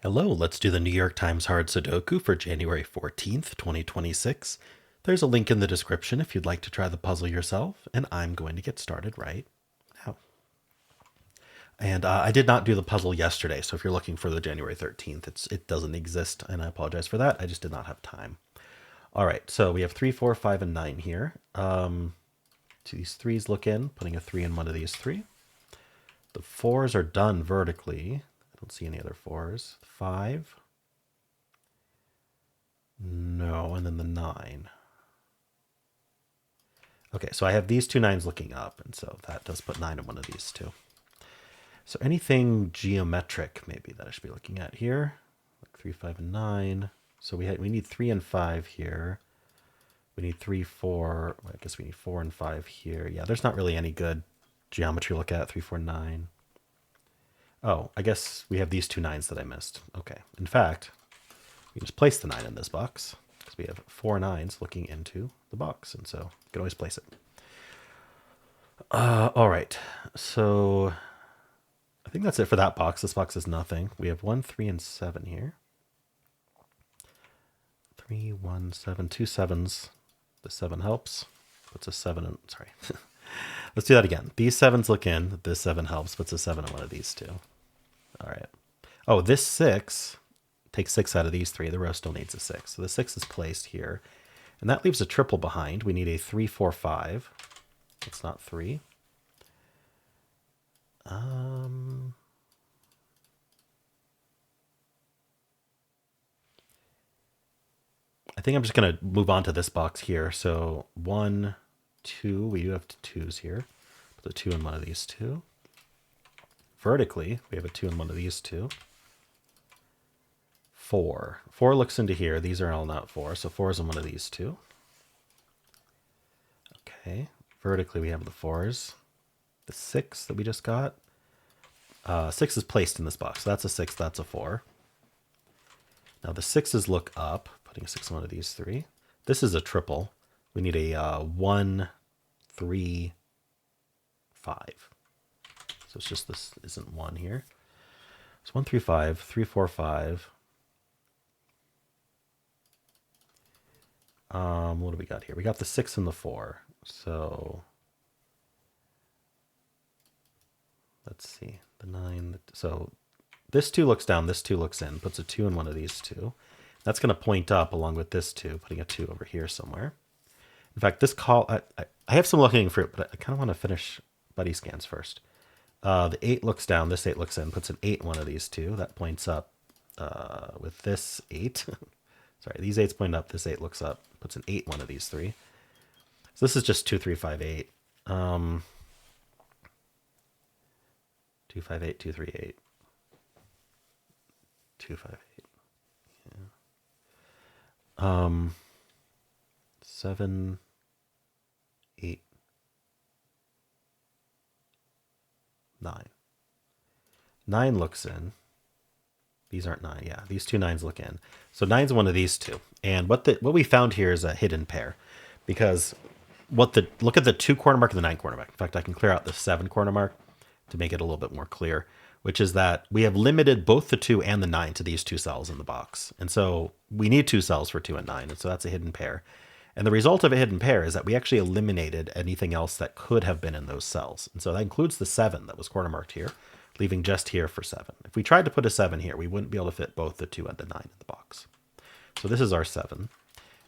Hello, let's do the New York Times Hard Sudoku for January 14th, 2026. There's a link in the description if you'd like to try the puzzle yourself, and I'm going to get started right now. And I did not do the puzzle yesterday, so if you're looking for the January 13th, it doesn't exist, and I apologize for that. I just did not have time. All right, so we have 3, 4, 5, and 9 here. These threes look in, putting a 3 in one of these three. The 4s are done vertically. I don't see any other 4s. 5. No, and then the 9. Okay, so I have these two 9s looking up, and so that does put 9 in one of these two. So anything geometric maybe that I should be looking at here, like 3, 5, and 9. So we need 3 and 5 here. We need 3, 4. Well, I guess we need 4 and 5 here. Yeah, there's not really any good geometry to look at. 3, 4, 9. Oh, I guess we have these two 9s that I missed. Okay. In fact, we can just place the 9 in this box because we have 4 9s looking into the box, and so you can always place it. All right. So I think that's it for that box. This box is nothing. We have 1, 3, and 7 here. 3, 1, 7, 2 7s. The 7 helps. Puts a 7 in. Sorry. Let's do that again. These 7s look in. This 7 helps. Puts a 7 in one of these two. All right. Oh, this 6 takes 6 out of these three. The row still needs a 6. So the 6 is placed here. And that leaves a triple behind. We need a 3, 4, 5. It's not 3. I think I'm just going to move on to this box here. So 1, 2. We do have 2s here. Put a 2 in one of these two. Vertically, we have a 2 in one of these two. 4. 4 looks into here. These are all not 4. So 4 is in one of these two. Okay. Vertically, we have the 4s. The 6 that we just got. 6 is placed in this box. So that's a 6. That's a 4. Now the 6s look up. Putting a 6 in one of these three. This is a triple. We need a 1, 3, 5. So it's just this isn't 1 here. It's 1, 3, 5. 3, 4, 5. What do we got here? We got the 6 and the 4. So let's see. The 9. So this 2 looks down. This 2 looks in. Puts a 2 in one of these two. That's going to point up along with this 2, putting a 2 over here somewhere. In fact, this call, I have some low-hanging fruit, but I kind of want to finish buddy scans first. The 8 looks down. This 8 looks in. Puts an 8 in one of these two. That points up with this 8. Sorry, these 8s point up. This 8 looks up. Puts an 8 in one of these three. So this is just 2, 3, 5, 8. 2, 5, 8, 2, 3, 8. 2, 5, 8. Yeah. 7, 8, 9. 9 looks in. These aren't 9. Yeah, these two 9s look in. So 9's one of these two. And what we found here is a hidden pair, because look at the 2 corner mark and the 9 corner mark. In fact, I can clear out the 7 corner mark to make it a little bit more clear, which is that we have limited both the 2 and the 9 to these 2 cells in the box. And so we need 2 cells for 2 and 9. And so that's a hidden pair. And the result of a hidden pair is that we actually eliminated anything else that could have been in those cells. And so that includes the 7 that was corner marked here, leaving just here for 7. If we tried to put a 7 here, we wouldn't be able to fit both the 2 and the 9 in the box. So this is our 7.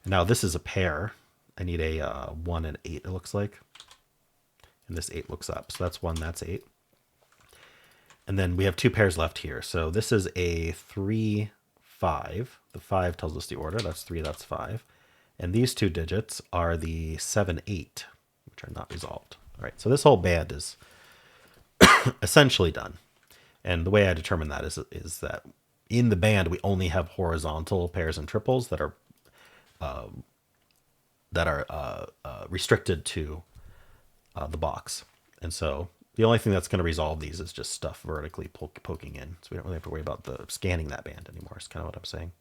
And now this is a pair. I need a 1 and 8, it looks like. And this 8 looks up. So that's 1, that's 8. And then we have 2 pairs left here. So this is a 3, 5. The 5 tells us the order. That's 3, that's 5. And these 2 digits are the 7, 8, which are not resolved. All right, so this whole band is essentially done. And the way I determine that is that in the band, we only have horizontal pairs and triples that are restricted to the box. And so the only thing that's going to resolve these is just stuff vertically poking in. So we don't really have to worry about the scanning that band anymore. Is kind of what I'm saying.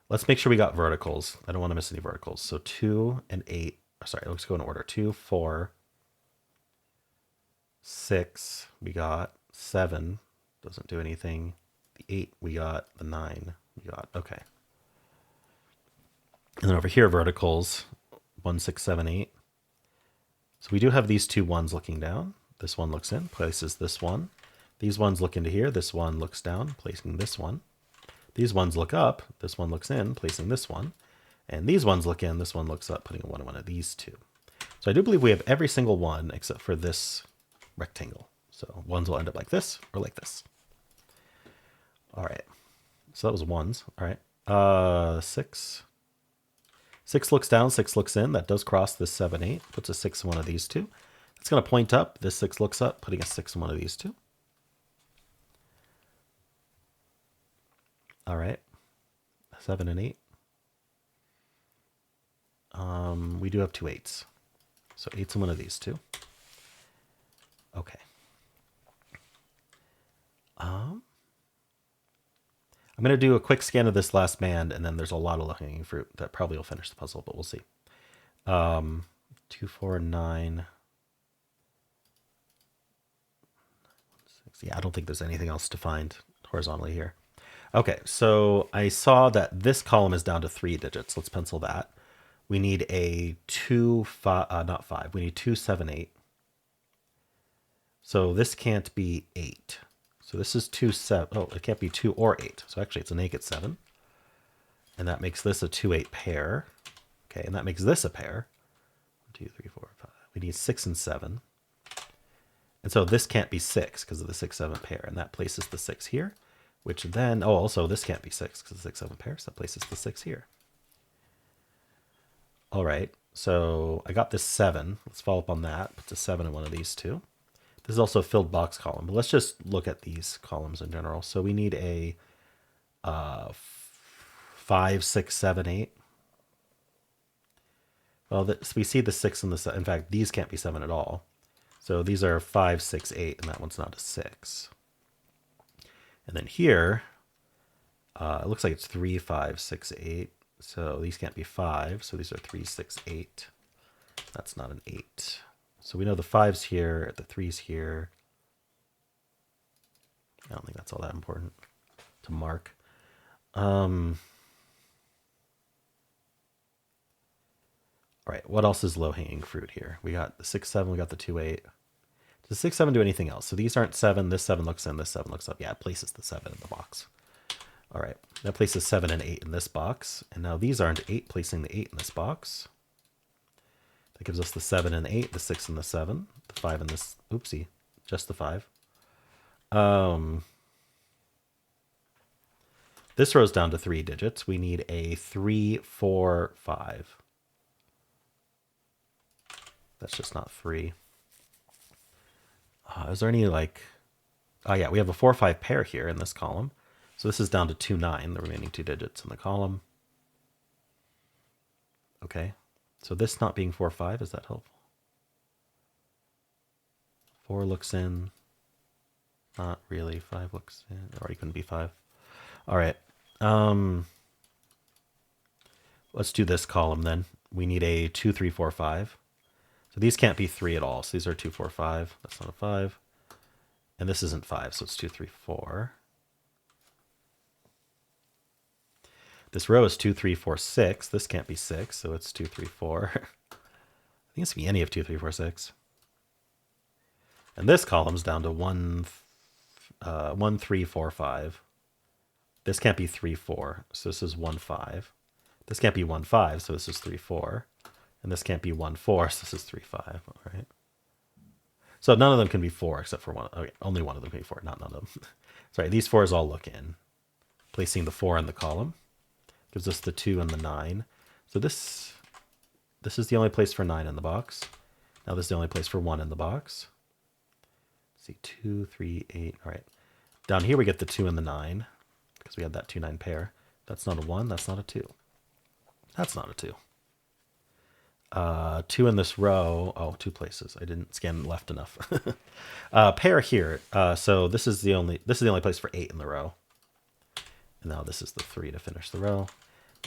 Let's make sure we got verticals. I don't want to miss any verticals. So 2 and 8. Sorry, let's go in order. 2, 4, 6, we got 7, doesn't do anything. The 8, we got. The 9, we got. Okay. And then over here, verticals, 1, 6, 7, 8. So we do have these two ones looking down. This one looks in, places this one. These ones look into here. This one looks down, placing this one. These ones look up. This one looks in, placing this one. And these ones look in. This one looks up, putting one in one of these two. So I do believe we have every single one except for this rectangle. So ones will end up like this or like this. All right. So that was ones. All right. 6. 6 looks down, 6 looks in. That does cross this 7, 8. Puts a 6 in one of these two. It's going to point up. This 6 looks up, putting a 6 in one of these two. All right. 7 and 8. We do have two 8s. So 8's in one of these two. Okay. I'm going to do a quick scan of this last band, and then there's a lot of low-hanging fruit that probably will finish the puzzle, but we'll see. 2, 4, 9. 6. Yeah, I don't think there's anything else to find horizontally here. Okay, so I saw that this column is down to 3 digits. Let's pencil that. We need a 2, 5, not 5. We need 2, 7, 8. So this can't be 8. So this is 2, 7. Oh, it can't be 2 or 8. So actually it's a naked 7. And that makes this a 2, 8 pair. Okay, and that makes this a pair. 1, 2, 3, 4, 5. We need 6 and 7. And so this can't be 6 because of the 6, 7 pair. And that places the 6 here, which then, oh, also this can't be 6 because of the 6, 7 pair. So that places the 6 here. All right, so I got this 7. Let's follow up on that. Put the 7 in one of these two. This is also a filled box column, but let's just look at these columns in general. So we need a 5, 6, 7, 8. Well, we see the 6 and the 7. In fact, these can't be 7 at all. So these are 5, 6, 8, and that one's not a 6. And then here, it looks like it's 3, 5, 6, 8. So these can't be 5. So these are 3, 6, 8. That's not an 8. So we know the 5's here, the 3's here. I don't think that's all that important to mark. All right, what else is low-hanging fruit here? We got the 6, 7, we got the 2, 8. Does 6, 7 do anything else? So these aren't 7, this 7 looks in, this 7 looks up. Yeah, it places the 7 in the box. All right, that places 7 and 8 in this box. And now these aren't 8, placing the 8 in this box. That gives us the 7 and 8, the 6 and the 7, the 5 and this, oopsie, just the 5. This row's down to 3 digits. We need a 3, 4, 5. That's just not 3. Is there any like, oh yeah, we have a 4, 5 pair here in this column. So this is down to 2, 9, the remaining 2 digits in the column. Okay, so this not being 4, 5, is that helpful? 4 looks in, not really. 5 looks in, it already couldn't be 5. All right, let's do this column then. We need a 2, 3, 4, 5. So these can't be 3 at all. So these are 2, 4, 5. That's not a 5. And this isn't 5, so it's 2, 3, 4. This row is 2, 3, 4, 6. This can't be 6, so it's 2, 3, 4. I think it's be any of 2, 3, 4, 6. And this column's down to 1, 3, 4, 5. This can't be 3, 4, so this is 1, 5. This can't be 1, 5, so this is 3, 4. And this can't be 1, 4, so this is 3, 5. All right. So none of them can be 4 except for one. Okay, only one of them can be 4, not none of them. Sorry, these 4s all look in. Placing the 4 in the column gives us the 2 and the 9. So this is the only place for 9 in the box. Now this is the only place for 1 in the box. Let's see, 2, 3, 8. All right. Down here we get the 2 and the 9 because we had that 2, 9 pair. That's not a 1. That's not a 2. That's not a 2. 2 in this row. Oh, 2 places. I didn't scan left enough. Pair here. So this is the only place for 8 in the row. And now this is the 3 to finish the row.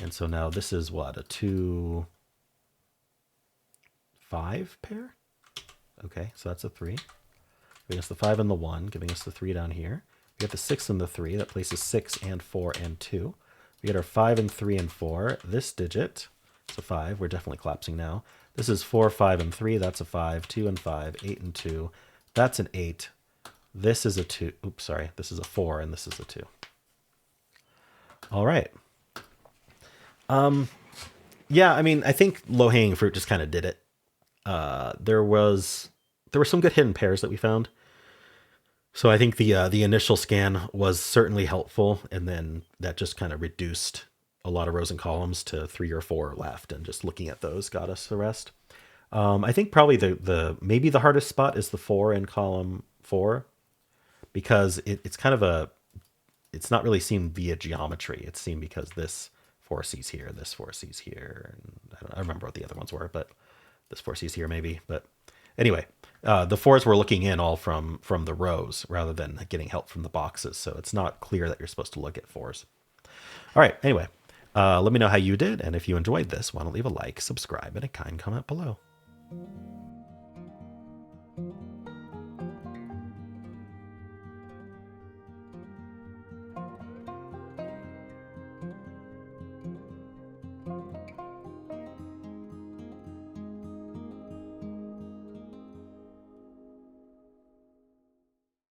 And so now this is what, a 2, 5 pair? Okay, so that's a 3. giving us the 5 and the 1, giving us the 3 down here. We get the 6 and the 3. That places 6 and 4 and 2. We get our 5 and 3 and 4. This digit, it's a 5. We're definitely collapsing now. This is 4, 5, and 3. That's a 5. 2 and 5. 8 and 2. That's an 8. This is a 2. Oops, sorry. This is a 4, and this is a 2. All right. Yeah, I mean, I think low-hanging fruit just kind of did it. There were some good hidden pairs that we found. So I think the initial scan was certainly helpful, and then that just kind of reduced a lot of rows and columns to 3 or 4 left, and just looking at those got us the rest. I think probably maybe the hardest spot is the 4 in column 4, because it's kind of it's not really seen via geometry. It's seen because this 4 C's here, this 4 C's here, and I remember what the other ones were, but this 4 C's here maybe. But anyway, the 4s were looking in all from the rows rather than getting help from the boxes, so it's not clear that you're supposed to look at 4s. All right, anyway, let me know how you did, and if you enjoyed this, why don't leave a like, subscribe, and a kind comment below.